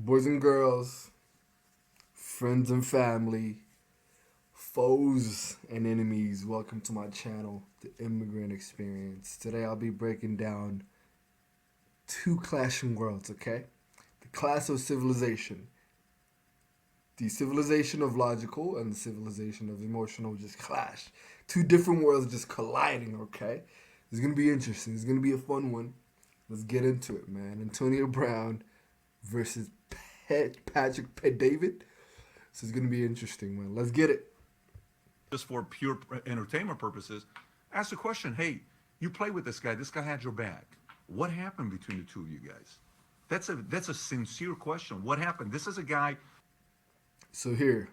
Boys and girls, friends and family, foes and enemies, welcome to my channel, The Immigrant Experience. Today I'll be breaking down two clashing worlds, okay? The clash of civilization. The civilization of logical and the civilization of emotional just clash. Two different worlds just colliding, okay? It's gonna be interesting. It's gonna be a fun one. Let's get into it, man. Antonio Brown versus Patrick David. This is gonna be interesting, man. Let's get it. Just for pure entertainment purposes, ask the question, hey, you play with this guy. This guy had your back. What happened between the two of you guys? That's a sincere question. What happened? This is a guy. So here,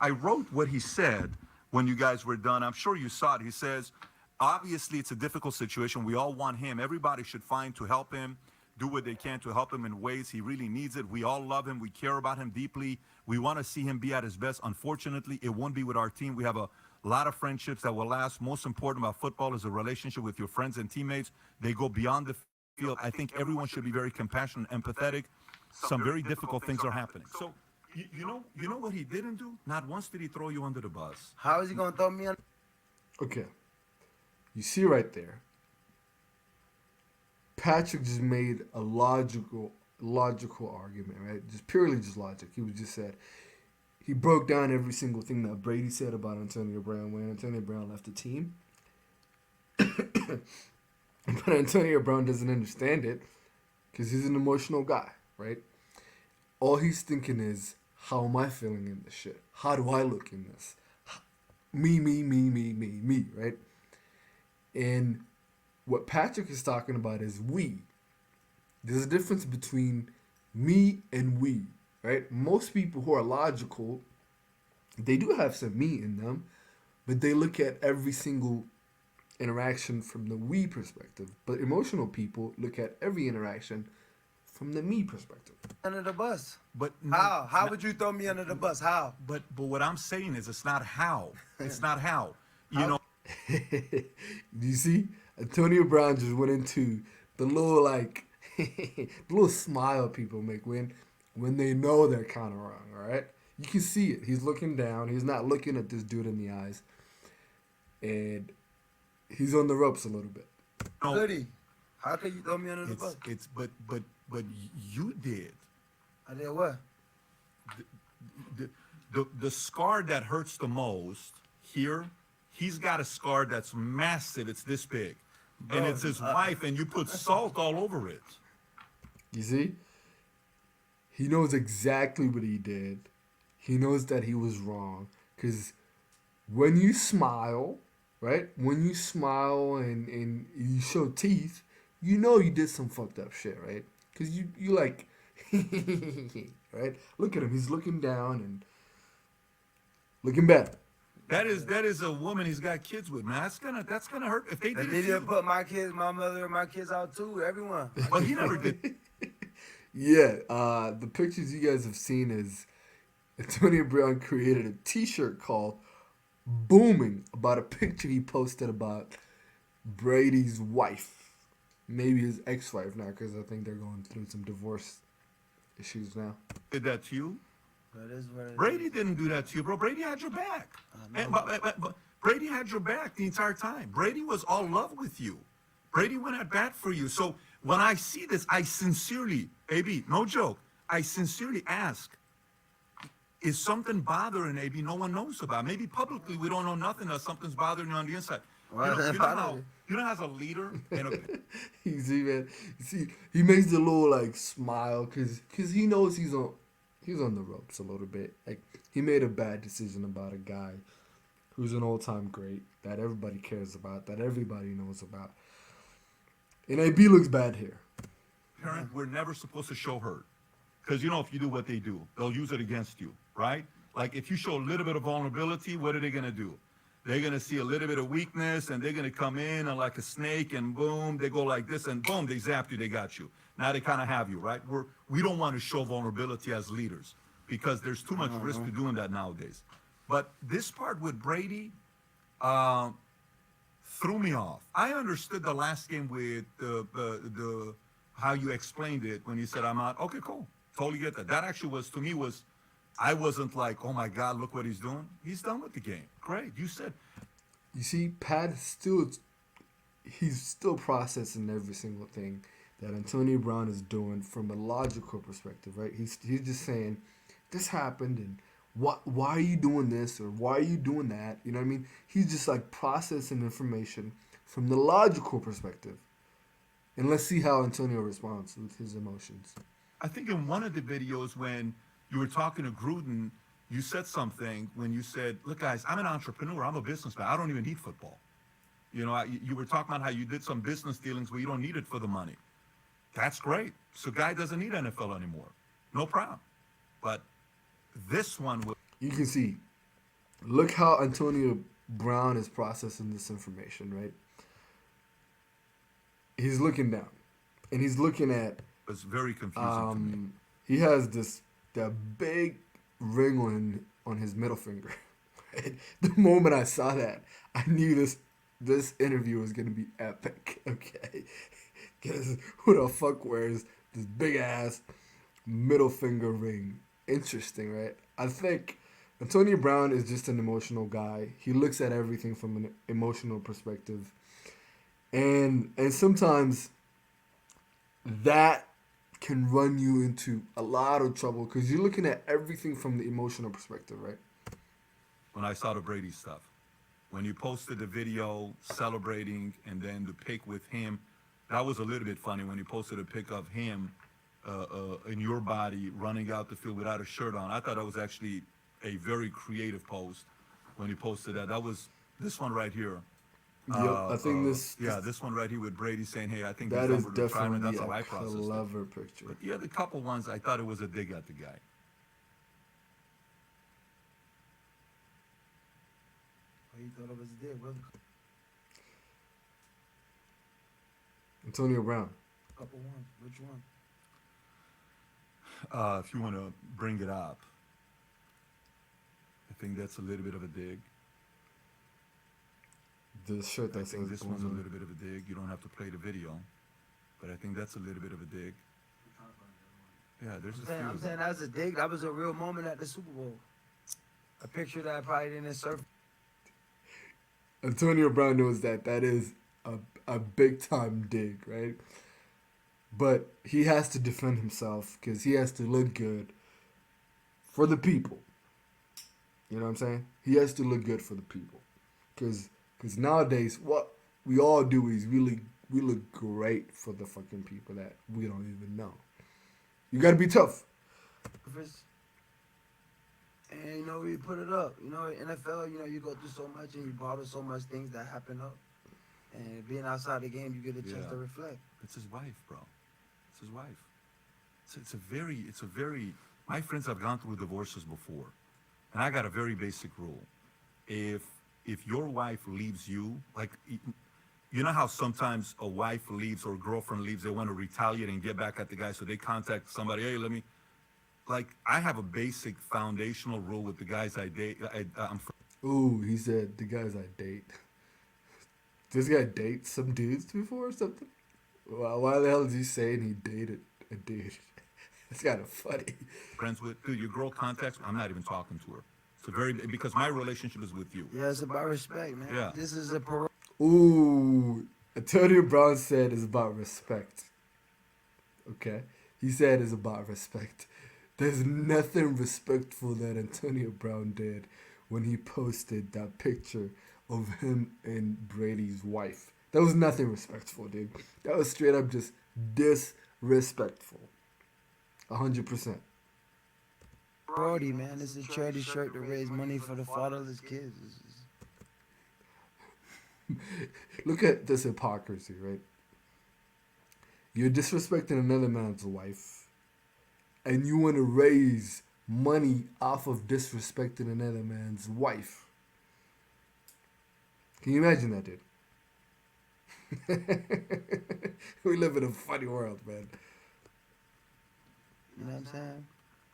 I wrote what he said when you guys were done. I'm sure you saw it. He says, obviously, it's a difficult situation. We all want him. Everybody should find to help him, do what they can to help him in ways he really needs it. We all love him. We care about him deeply. We want to see him be at his best. Unfortunately, it won't be with our team. We have a lot of friendships that will last. Most important about football is a relationship with your friends and teammates. They go beyond the field. I think everyone should be very compassionate and empathetic. Some very difficult things are happening. So, you know what he didn't do? Not once did he throw you under the bus. How is he gonna throw me on? okay, you see right there, Patrick just made a logical argument, right? Just purely just logic. He was just said he broke down every single thing that Brady said about Antonio Brown when Antonio Brown left the team. But Antonio Brown doesn't understand it because he's an emotional guy, right? All he's thinking is, how am I feeling in this shit? How do I look in this? Me, right? And what Patrick is talking about is we. There's a difference between me and we, right? Most people who are logical, they do have some me in them, but they look at every single interaction from the we perspective. But emotional people look at every interaction from the me perspective. Under the bus? But How? How would you throw me under the bus? How? But what I'm saying is, it's not how. It's not how. You know. Do you see? Antonio Brown just went into the little the little smile people make when they know they're kind of wrong. All right, you can see it. He's looking down. He's not looking at this dude in the eyes, and he's on the ropes a little bit. No, Goody. How could you throw me under the bus? it's but you did. I did what? The scar that hurts the most here, he's got a scar that's massive. It's this big, and it's his wife, and you put salt all over it. You see? He knows exactly what he did. He knows that he was wrong. Because when you smile, right? When you smile and you show teeth, you know you did some fucked up shit, right? Because you like, right? Look at him. He's looking down and looking bad. That is a woman he's got kids with, man. That's gonna hurt if they They did it. need To to you. put my kids, my mother, and my kids out too. Everyone. But he never did. Yeah, the pictures you guys have seen is Antonio Brown created a T-shirt called "Booming" about a picture he posted about Brady's wife, maybe his ex-wife now, because I think they're going through some divorce issues now. Did that to you? That is what it is. Brady didn't do that to you, bro. Brady had your back. But Brady had your back the entire time. Brady was all love with you. Brady went at bat for you. So when I see this, I sincerely, AB, no joke, I sincerely ask, is something bothering AB no one knows about? Maybe publicly we don't know nothing that something's bothering you on the inside. You know, as a leader, and You see, man. You see, he makes the little smile because he knows he's on the ropes a little bit. Like he made a bad decision about a guy who's an all-time great that everybody cares about, that everybody knows about. And AB looks bad here. parent, we're never supposed to show hurt. Because if you do what they do, they'll use it against you, right? Like if you show a little bit of vulnerability, what are they going to do? They're going to see a little bit of weakness and they're going to come in and like a snake and boom, they go like this and boom, they zap you, they got you. Now they kind of have you, right? We don't want to show vulnerability as leaders because there's too much risk to doing that nowadays. But this part with Brady threw me off. I understood the last game with the how you explained it when you said I'm out. Okay, cool. totally get that. That actually was, to me, was, I wasn't like, oh my God, look what he's doing. He's done with the game. Great. You said, You see, Pat he's still processing every single thing that Antonio Brown is doing from a logical perspective, right? He's just saying, this happened, and why are you doing this, or why are you doing that? You know what I mean? He's just like processing information from the logical perspective. And let's see how Antonio responds with his emotions. I think in one of the videos when you were talking to Gruden, you said something when you said, look, guys, I'm an entrepreneur. I'm a businessman. I don't even need football. You know, you were talking about how you did some business dealings where you don't need it for the money. That's great. So guy doesn't need NFL anymore. No problem. But this one will. You can see, look how Antonio Brown is processing this information, right? He's looking down, and he's looking at. Was very confusing to me. He has that big ring on his middle finger. Right? The moment I saw that, I knew this interview was gonna be epic. Okay, because who the fuck wears this big ass middle finger ring? Interesting, right? I think Antonio Brown is just an emotional guy. He looks at everything from an emotional perspective, and sometimes that can run you into a lot of trouble because you're looking at everything from the emotional perspective, right? When I saw the Brady stuff, when you posted the video celebrating and then the pic with him, that was a little bit funny when you posted a pic of him in your body running out the field without a shirt on. I thought that was actually a very creative post when you posted that. That was this one right here. I think this one right here with Brady saying, "Hey, I think that he's is done with retirement." definitely That's how I a processed it. clever picture. But yeah, the couple ones I thought it was a dig at the guy. Oh, you thought it was dead, brother? Antonio Brown. Couple ones. Which one? If you want to bring it up, I think that's a little bit of a dig. The shirt I that think says this one's a Bowman. little bit of a dig. You don't have to play the video, but I think that's a little bit of a dig. Yeah, there's a few. I'm saying that was a dig. That was a real moment at the Super Bowl. A picture that I probably didn't surf. Antonio Brown knows that is a big time dig, right? But he has to defend himself because he has to look good for the people. You know what I'm saying? He has to look good for the people because nowadays what we all do is we look great for the fucking people that we don't even know. You got to be tough. And you know, we put it up. You know, NFL, you know, you go through so much and you bottle so much things that happen up. And being outside the game, you get a chance to reflect. It's his wife, bro. It's his wife. It's a very. My friends have gone through divorces before, and I got a very basic rule. If your wife leaves you, like, you know how sometimes a wife leaves or a girlfriend leaves, they want to retaliate and get back at the guy, so they contact somebody. Hey, let me. Like, I have a basic foundational rule with the guys I date. Ooh, he said the guys I date. This guy date some dudes before or something? Well, why the hell is he saying he dated a dude? It's kind of funny. Friends with, dude, your girl contacts me, I'm not even talking to her. Because my relationship is with you. Yeah, it's about respect, man. Yeah. This is a parole. Ooh, Antonio Brown said it's about respect. Okay? He said it's about respect. There's nothing respectful that Antonio Brown did when he posted that picture of him and Brady's wife. That was nothing respectful, dude. That was straight up just disrespectful. 100%. Brody, man, it's a charity shirt to raise money for the fatherless kids. Look at this hypocrisy, right? You're disrespecting another man's wife, and you want to raise money off of disrespecting another man's wife. Can you imagine that, dude? We live in a funny world, man. You know what I'm saying?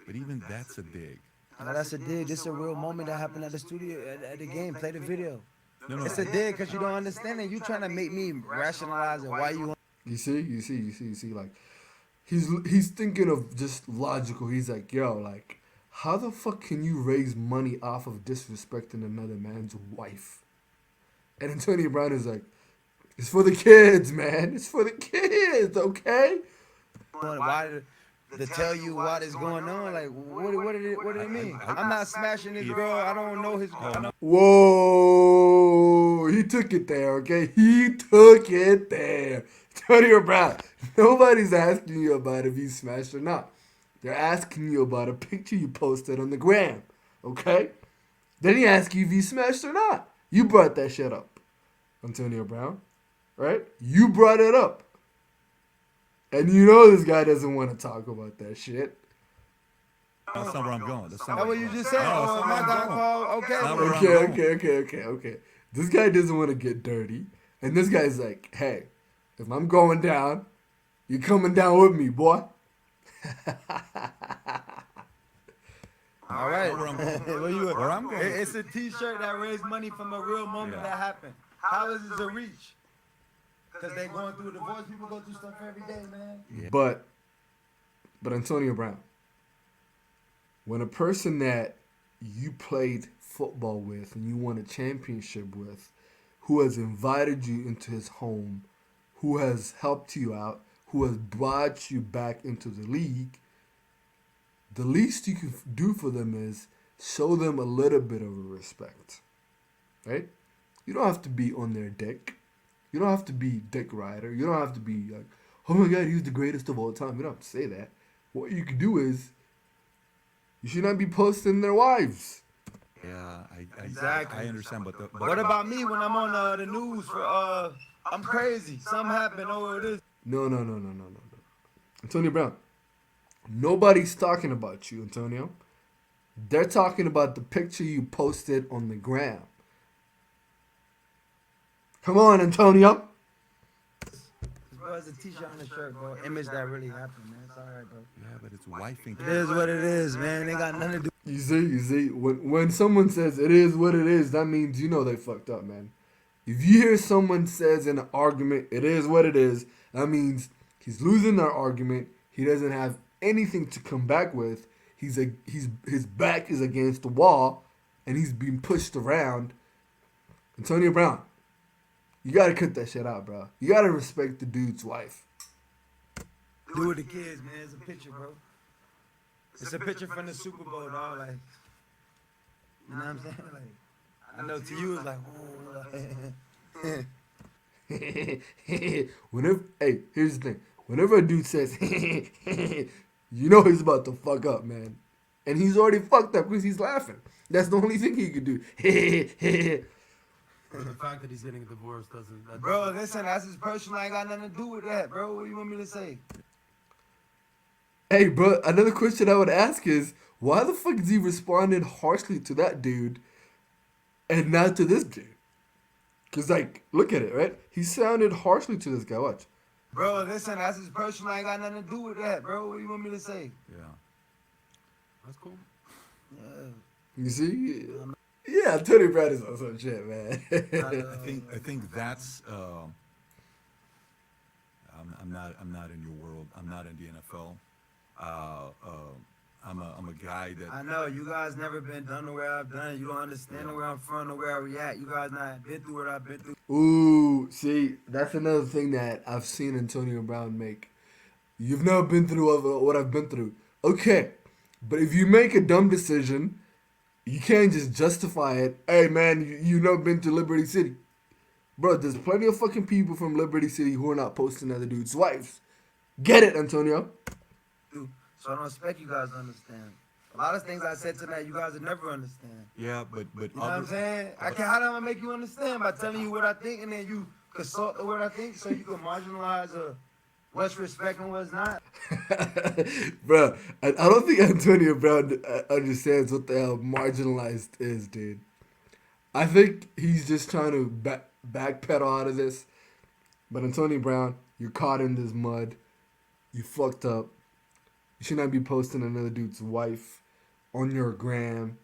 But even that's a dig. Now, that's a dig. This is a real moment that happened at the studio, at the game. Play the video. No. It's a dig because you don't understand it. You trying to make me rationalize it. Why you... You see, like, he's thinking of just logical. He's like, yo, like, how the fuck can you raise money off of disrespecting another man's wife? And Antonio Brown is like, it's for the kids, man. It's for the kids, okay? Why to tell you what is going on? Like, what did it mean? I'm not smashing this girl. I don't know his girl. Whoa, he took it there, okay? He took it there. Antonio Brown, nobody's asking you about if you smashed or not. They're asking you about a picture you posted on the gram, okay? They didn't ask you if you smashed or not. You brought that shit up, Antonio Brown, right? You brought it up. And you know this guy doesn't want to talk about that shit. That's not where I'm going. That's not That's what you just said. Oh, my God, Paul. Okay. This guy doesn't want to get dirty. And this guy's like, hey, if I'm going down, you're coming down with me, boy. All right. Where I'm going. Where I'm going. It's a T-shirt that raised money from a real moment that happened. How is this a reach? Because they going through a divorce. People go through stuff every day, man. Yeah. But Antonio Brown, when a person that you played football with and you won a championship with, who has invited you into his home, who has helped you out, who has brought you back into the league, the least you can do for them is show them a little bit of a respect, right? You don't have to be on their dick. You don't have to be Dick Rider. You don't have to be like, oh my God, he's the greatest of all time. You don't have to say that. What you can do is, you should not be posting their wives. Yeah, Exactly. I understand, but What about me when I'm on the news for I'm crazy. Something happened. Oh, it is. No. Antonio Brown, nobody's talking about you, Antonio. They're talking about the picture you posted on the gram. Come on, Antonio. Bro, it's a T-shirt on the shirt, bro. Image that really happened, man. It's all right, bro. Yeah, but it's wifing. It is what it is, man. They got nothing to do. You see, when someone says it is what it is, that means you know they fucked up, man. If you hear someone says in an argument, it is what it is, that means he's losing their argument. He doesn't have anything to come back with. His back is against the wall, and he's being pushed around. Antonio Brown, you gotta cut that shit out, bro. You gotta respect the dude's wife. Do with the kids, man. It's a picture, bro. It's a picture from the Super Bowl, dog. Like, you know what I'm saying? Like, I know to you it's like, Hey, here's the thing. Whenever a dude says, you know he's about to fuck up, man. And he's already fucked up because he's laughing. That's the only thing he could do. The fact that he's getting a divorce doesn't. bro, listen, that's his personal. I ain't got nothing to do with that, bro. What do you want me to say? Hey, bro, another question I would ask is, why the fuck is he responding harshly to that dude and not to this dude? Because, like, look at it, right? He sounded harshly to this guy. Watch. Bro, listen, that's his personal. I ain't got nothing to do with that, bro. What do you want me to say? Yeah. That's cool. Yeah. You see? Yeah, Tony Brown is on some shit, man. I think that's. I'm not in your world. I'm not in the NFL. I'm a guy that. I know you guys never been done the way I've done it. You don't understand the way I'm from, the way I react. You guys not been through what I've been through. Ooh, see, that's another thing that I've seen Antonio Brown make. You've never been through what I've been through. Okay, but if you make a dumb decision, you can't just justify it. Hey, man, you never been to Liberty City. Bro, there's plenty of fucking people from Liberty City who are not posting other dudes' wives. Get it, Antonio? So I don't expect you guys to understand. A lot of things I said tonight, you guys will never understand. Yeah, but You know what I'm saying? How do I make you understand? By telling you what I think, and then you consult what I think, so you can marginalize what's respect and what's not. Bro, I don't think Antonio Brown understands what the hell marginalized is, dude. I think he's just trying to backpedal out of this. But Antonio Brown, you're caught in this mud. You fucked up. You should not be posting another dude's wife on your gram.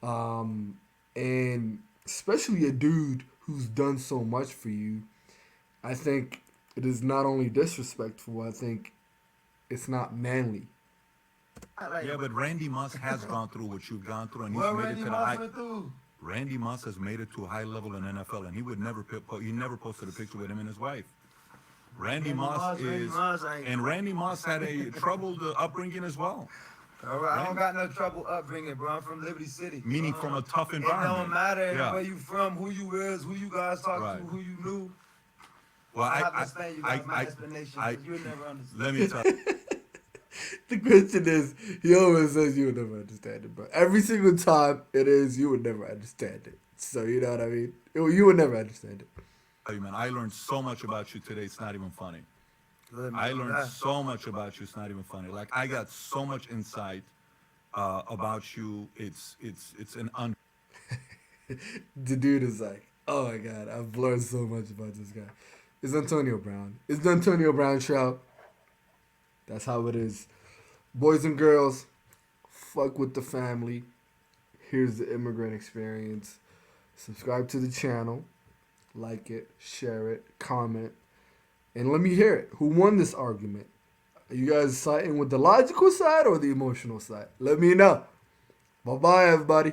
And especially a dude who's done so much for you. I think it is not only disrespectful, I think it's not manly. Like, Yeah, but Randy Moss has gone through what you've gone through, and he's what made Randy it to the Moss high. went through? Randy Moss has made it to a high level in NFL, and he would never he never posted a picture with him and his wife. Randy Moss is, and Randy Moss had a troubled upbringing as well, All right, I don't got no trouble upbringing, bro. I'm from Liberty City. meaning from a tough It environment. don't matter Yeah. where you from, who you is, who you guys talk Right. to, who you knew. Well, I have to explain you guys my explanation, I- 'cause you'll never understand. let me tell you. The question is, he always says you would never understand it, but every single time it is, you would never understand it. So you know what I mean? You would never understand it. Tell you, man, I learned so much about you today. It's not even funny. Good, I man. learned so much about you. It's not even funny. Like I got so much insight about you. It's an The dude is like, oh my god, I've learned so much about this guy. It's Antonio Brown. It's the Antonio Brown show. That's how it is. Boys and girls, fuck with the family. Here's the immigrant experience. Subscribe to the channel. Like it, share it, comment. And let me hear it. Who won this argument? Are you guys siding with the logical side or the emotional side? Let me know. Bye-bye, everybody.